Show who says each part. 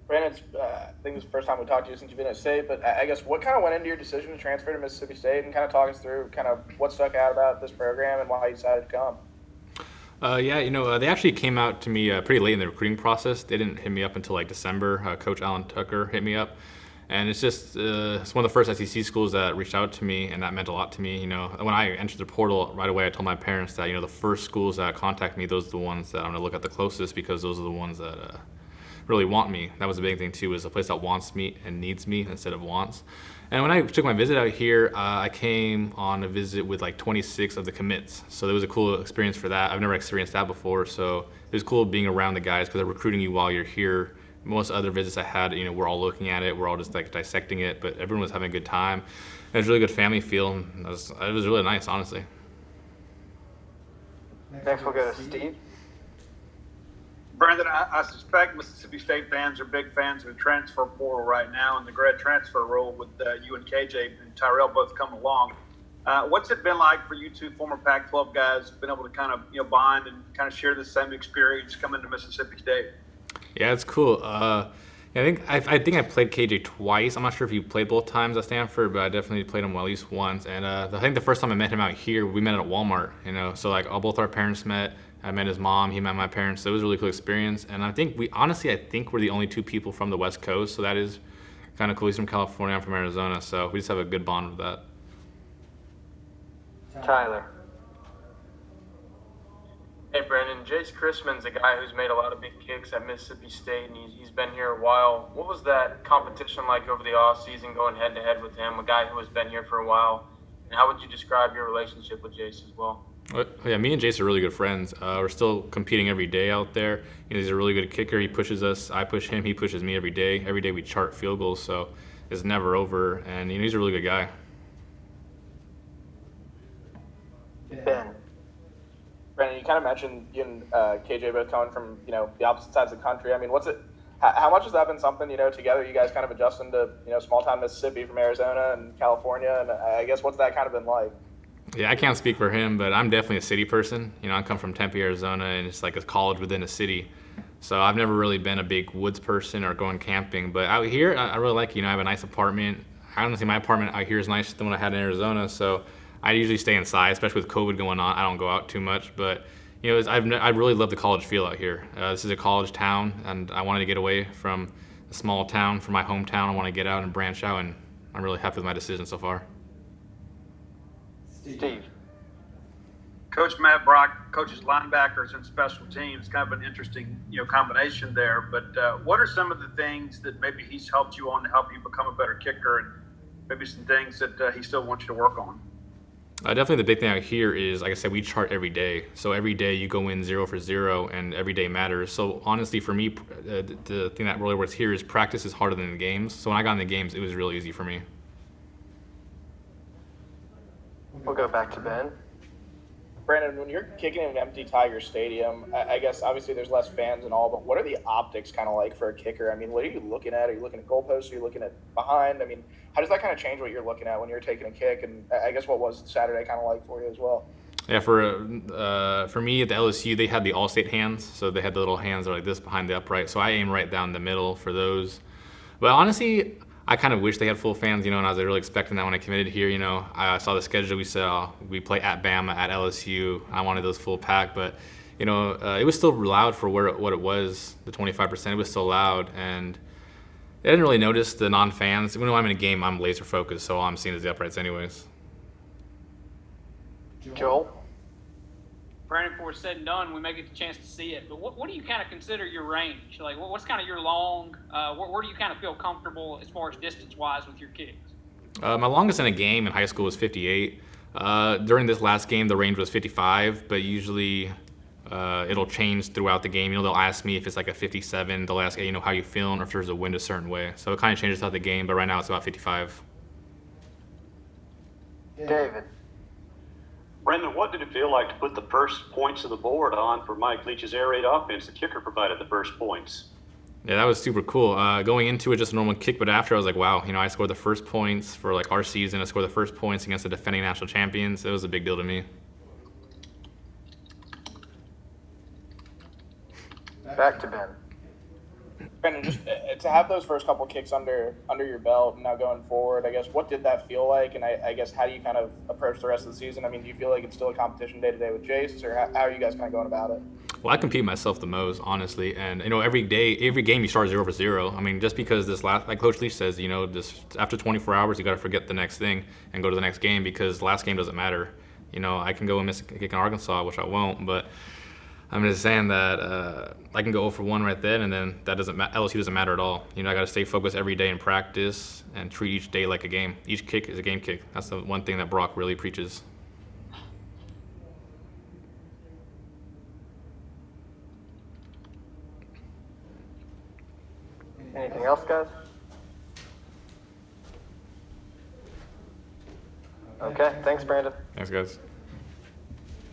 Speaker 1: Brandon, I think this is the first time we talked to you since you've been at State, but I guess what kind of went into your decision to transfer to Mississippi State, and kind of talk us through kind of what stuck out about this program and why you decided to come?
Speaker 2: Yeah, they actually came out to me pretty late in the recruiting process. They didn't hit me up until like December. Coach Alan Tucker hit me up, and it's one of the first SEC schools that reached out to me, and that meant a lot to me. When I entered the portal right away, I told my parents that the first schools that contact me, those are the ones that I'm gonna look at the closest because those are the ones that really want me. That was a big thing too, is a place that wants me and needs me instead of wants. And when I took my visit out here, I came on a visit with like 26 of the commits. So it was a cool experience for that. I've never experienced that before. So it was cool being around the guys because they're recruiting you while you're here. Most other visits I had, we're all looking at it, we're all just like dissecting it, but everyone was having a good time. It was a really good family feel. And it was really nice, honestly.
Speaker 1: Next, we'll go to Steve.
Speaker 3: Brandon, I suspect Mississippi State fans are big fans of the transfer portal right now and the grad transfer rule with you and KJ and Tyrell both coming along. What's it been like for you two former Pac-12 guys, been able to kind of bond and kind of share the same experience coming to Mississippi State?
Speaker 2: Yeah, it's cool. I think I played KJ twice. I'm not sure if you played both times at Stanford, but I definitely played him at least once. And I think the first time I met him out here, we met at Walmart. So like both our parents met. I met his mom. He met my parents. So it was a really cool experience. And I think we're the only two people from the West Coast. So that is kind of cool. He's from California. I'm from Arizona. So we just have a good bond with that.
Speaker 1: Tyler.
Speaker 4: Hey, Brandon. Jace Chrisman's a guy who's made a lot of big kicks at Mississippi State, and he's been here a while. What was that competition like over the offseason, going head-to-head with him, a guy who has been here for a while? And how would you describe your relationship with Jace as well?
Speaker 2: Yeah, me and Jace are really good friends. We're still competing every day out there. He's a really good kicker. He pushes us. I push him. He pushes me every day. Every day we chart field goals, so it's never over. And he's a really good guy.
Speaker 1: Ben. Brandon, you kind of mentioned you and KJ both coming from the opposite sides of the country. I mean, what's it? How much has that been something together? You guys kind of adjusting to small town Mississippi from Arizona and California, and I guess what's that kind of been like?
Speaker 2: Yeah, I can't speak for him, but I'm definitely a city person. I come from Tempe, Arizona, and it's like a college within a city. So I've never really been a big woods person or going camping. But out here, I really like, I have a nice apartment. Honestly, my apartment out here is nicer than what I had in Arizona. So I usually stay inside, especially with COVID going on. I don't go out too much. But, I really love the college feel out here. This is a college town, and I wanted to get away from a small town, from my hometown. I want to get out and branch out, and I'm really happy with my decision so far.
Speaker 1: Steve.
Speaker 3: Coach Matt Brock coaches linebackers and special teams. Kind of an interesting, combination there. But what are some of the things that maybe he's helped you on to help you become a better kicker, and maybe some things that he still wants you to work on?
Speaker 2: Definitely the big thing out here is, like I said, we chart every day. So every day you go in 0 for 0, and every day matters. So honestly, for me, the thing that really works here is practice is harder than the games. So when I got in the games, it was really easy for me.
Speaker 1: We'll go back to Ben. Brandon, when you're kicking in an empty Tiger Stadium, I guess obviously there's less fans and all, but what are the optics kind of like for a kicker? I mean, what are you looking at? Are you looking at goalposts? Are you looking at behind? I mean, how does that kind of change what you're looking at when you're taking a kick? And I guess what was Saturday kind of like for you as well?
Speaker 2: Yeah, for me at the LSU, they had the All-State hands, so they had the little hands that are like this behind the upright. So I aim right down the middle for those. But honestly, I kind of wish they had full fans, and I was really expecting that when I committed here. I saw the schedule. We play at Bama, at LSU. I wanted those full pack, but it was still loud for what it was. The 25%, it was still loud, and I didn't really notice the non-fans. When I'm in a game, I'm laser focused, so all I'm seeing is the uprights, anyways.
Speaker 1: Joel.
Speaker 5: Brandon, before it's said and done, we may get the chance to see it. But what do you kind of consider your range? Like, what's kind of your long? Where do you kind of feel comfortable as far as distance-wise with your kicks?
Speaker 2: My longest in a game in high school was 58. During this last game, the range was 55, but usually it'll change throughout the game. They'll ask me if it's like a 57. They'll ask, hey, how you feeling, or if there's a wind a certain way. So it kind of changes throughout the game, but right now it's about 55.
Speaker 1: David.
Speaker 6: Brendan, what did it feel like to put the first points of the board on for Mike Leach's air raid offense? The kicker provided the first points.
Speaker 2: Yeah, that was super cool. Going into it, just a normal kick, but after I was like, wow, I scored the first points for like our season. I scored the first points against the defending national champions. It was a big deal to me.
Speaker 1: Back to Ben. Brandon, just to have those first couple kicks under your belt and now going forward, I guess, what did that feel like? And I guess, how do you kind of approach the rest of the season? I mean, do you feel like it's still a competition day to day with Jace, or how are you guys kind of going about it?
Speaker 2: Well, I compete myself the most, honestly, and every game you start 0-0. I mean, just because this last, like Coach Leach says, this after 24 hours you got to forget the next thing and go to the next game, because the last game doesn't matter. I can go and miss a kick in Arkansas, which I won't, but I'm just saying that I can go 0 for 1 right then, and then that doesn't LSU doesn't matter at all. I got to stay focused every day in practice and treat each day like a game. Each kick is a game kick. That's the one thing that Brock really preaches.
Speaker 7: Anything else, guys? Okay, thanks, Brandon.
Speaker 2: Thanks, guys.